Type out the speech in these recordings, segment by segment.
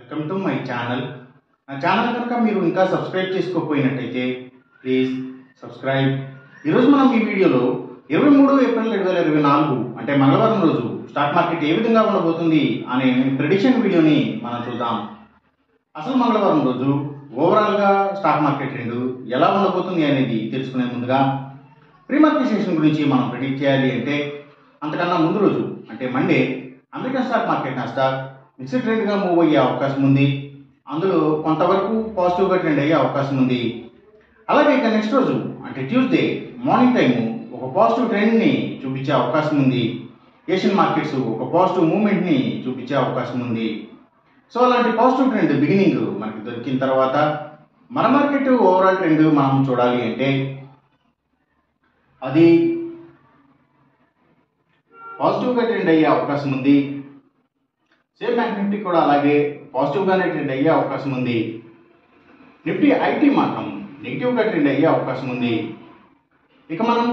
Welcome to my channel. నా channel కనుక మీరు ఇంకా సబ్స్క్రైబ్ చేసుకోకపోయినట్టయితే ప్లీజ్ సబ్స్క్రైబ్. ఈరోజు మనం ఈ వీడియోలో 23 ఏప్రిల్ 2024 అంటే మంగళవారం రోజు స్టాక్ మార్కెట్ ఏ విధంగా ఉండబోతుంది అనే ప్రెడిక్షన్ వీడియోని మనం చూద్దాం. అసలు మంగళవారం రోజు ఓవరాల్గా స్టాక్ మార్కెట్ ట్రెండ్ ఎలా ఉండబోతుంది అనేది తెలుసుకునే ముందుగా ప్రీ మార్కెట్ సెషన్ గురించి మనం ప్రెడిక్ట్ చేయాలి అంటే అంతకన్నా ముందు రోజు అంటే Monday American stock market NASDAQ mixed ట్రెండ్గా మూవ్ అయ్యే అవకాశం ఉంది. అందులో కొంతవరకు పాజిటివ్గా ట్రెండ్ అయ్యే అవకాశం ఉంది. అలాగే ఇక నెక్స్ట్ రోజు అంటే ట్యూస్డే మార్నింగ్ టైము ఒక పాజిటివ్ ట్రెండ్ని చూపించే అవకాశం ఉంది. ఏషియన్ మార్కెట్స్ ఒక పాజిటివ్ మూవ్మెంట్ని చూపించే అవకాశం ఉంది. సో అలాంటి పాజిటివ్ ట్రెండ్ బిగినింగ్ మనకి దొరికిన తర్వాత మన మార్కెట్ ఓవరాల్ ట్రెండ్ మనం చూడాలి అంటే అది పాజిటివ్గా ట్రెండ్ అయ్యే అవకాశం ఉంది. సేమ్ బ్యాంక్ నిఫ్టీ కూడా అలాగే పాజిటివ్గానే ట్రెండ్ అయ్యే అవకాశం ఉంది. నిఫ్టీ ఐటీ మాత్రం నెగిటివ్గా ట్రెండ్ అయ్యే అవకాశం ఉంది. ఇక మనం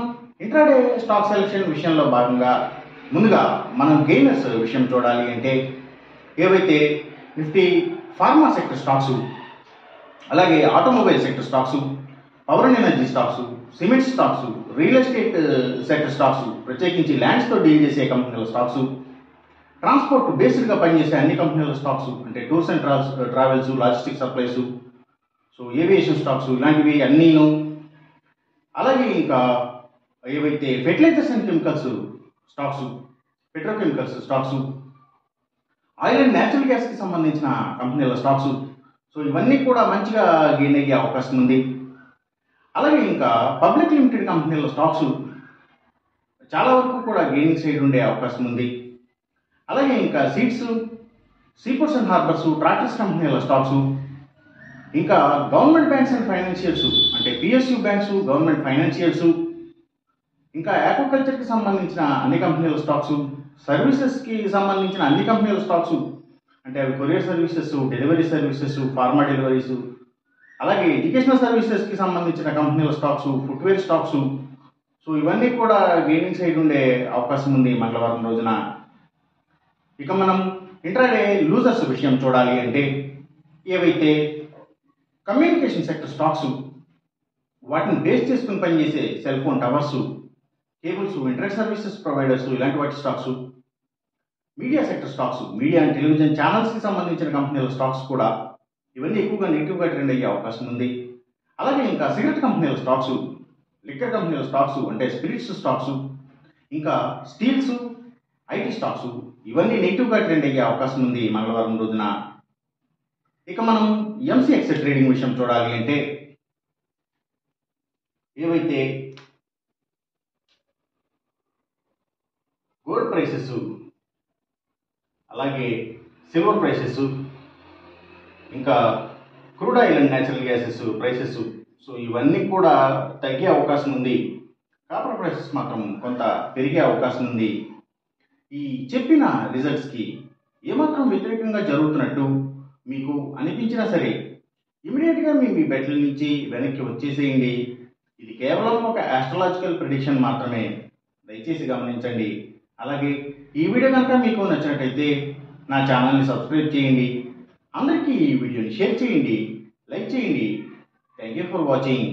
ఇంట్రాడే స్టాక్ సెలెక్షన్ విషయంలో భాగంగా ముందుగా మనం గెయినర్స్ విషయం చూడాలి అంటే ఏవైతే నిఫ్టీ ఫార్మా సెక్టర్ స్టాక్స్, అలాగే automobile sector stocks, power and energy stocks, cement stocks, real estate sector stocks, ప్రత్యేకించి ల్యాండ్స్తో డీల్ చేసే కంపెనీల స్టాక్స్, ట్రాన్స్పోర్ట్ బేస్డ్గా పనిచేసే అన్ని కంపెనీల స్టాక్స్ అంటే tours and travels, logistic supplies, so aviation stocks ఇలాంటివి అన్నీను, అలాగే ఇంకా ఏవైతే fertilizers and chemicals stocks, petrochemicals stocks, oil and natural గ్యాస్కి సంబంధించిన కంపెనీల స్టాక్స్, సో ఇవన్నీ కూడా మంచిగా గెయిన్ అయ్యే అవకాశం ఉంది. అలాగే ఇంకా పబ్లిక్ లిమిటెడ్ కంపెనీల స్టాక్స్ చాలా వరకు కూడా గెయినింగ్ సైడ్ ఉండే అవకాశం ఉంది. అలాగే ఇంకా seeds, seaports and harbours, tractors కంపెనీల స్టాక్స్, ఇంకా గవర్నమెంట్ బ్యాంక్స్ అండ్ ఫైనాన్షియల్స్ అంటే పిఎస్యు బ్యాంక్స్, గవర్నమెంట్ ఫైనాన్షియల్స్, ఇంకా ఆక్వాకల్చర్కి సంబంధించిన అన్ని కంపెనీల స్టాక్స్, సర్వీసెస్కి సంబంధించిన అన్ని కంపెనీల స్టాక్స్ అంటే అవి courier services, delivery services, pharma deliveries, అలాగే ఎడ్యుకేషనల్ సర్వీసెస్కి సంబంధించిన కంపెనీల స్టాక్స్, ఫుట్వేర్ స్టాక్స్, సో ఇవన్నీ కూడా గెయినింగ్ సైడ్ ఉండే అవకాశం ఉంది మంగళవారం రోజున. ఇక మనం ఇంట్రాడే లూజర్స్ విషయం చూడాలి అంటే ఏవైతే కమ్యూనికేషన్ సెక్టర్ స్టాక్స్, వాటిని బేస్ చేసుకుని పనిచేసే cell phone towers, cables, internet services providers ఇలాంటి వాటి stocks, media sector stocks, media and television ఛానల్స్కి సంబంధించిన కంపెనీల స్టాక్స్ కూడా ఇవన్నీ ఎక్కువగా నెగిటివ్గా ట్రెండ్ అయ్యే అవకాశం ఉంది. అలాగే ఇంకా సిగరెట్ కంపెనీల స్టాక్స్, లిక్కర్ కంపెనీల స్టాక్స్ అంటే స్పిరిట్స్ స్టాక్స్, ఇంకా స్టీల్స్, ఐటీ స్టాక్స్ ఇవన్నీ నెగిటివ్గా ట్రెండ్ అయ్యే అవకాశం ఉంది మంగళవారం రోజున. ఇక మనం ఎంసీఎక్స్ ట్రేడింగ్ విషయం చూడాలి అంటే ఏవైతే గోల్డ్ ప్రైసెస్, అలాగే సిల్వర్ ప్రైసెస్, ఇంకా crude oil and natural gases prices, so ఇవన్నీ కూడా తగ్గే అవకాశం ఉంది. కాపర్ ప్రైసెస్ మాత్రం కొంత పెరిగే అవకాశం ఉంది. ఈ చెప్పిన రిజల్ట్స్కి ఏమాత్రం వ్యతిరేకంగా జరుగుతున్నట్టు మీకు అనిపించినా సరే ఇమీడియట్గా మీ బెట్ల నుంచి వెనక్కి వచ్చేసేయండి. ఇది కేవలం ఒక ఆస్ట్రాలజికల్ ప్రిడిక్షన్ మాత్రమే, దయచేసి గమనించండి. అలాగే ఈ వీడియో కనుక మీకు నచ్చినట్టయితే నా ఛానల్ని సబ్స్క్రైబ్ చేయండి, అందరికీ ఈ వీడియోని షేర్ చేయండి, లైక్ చేయండి. Thank you for watching.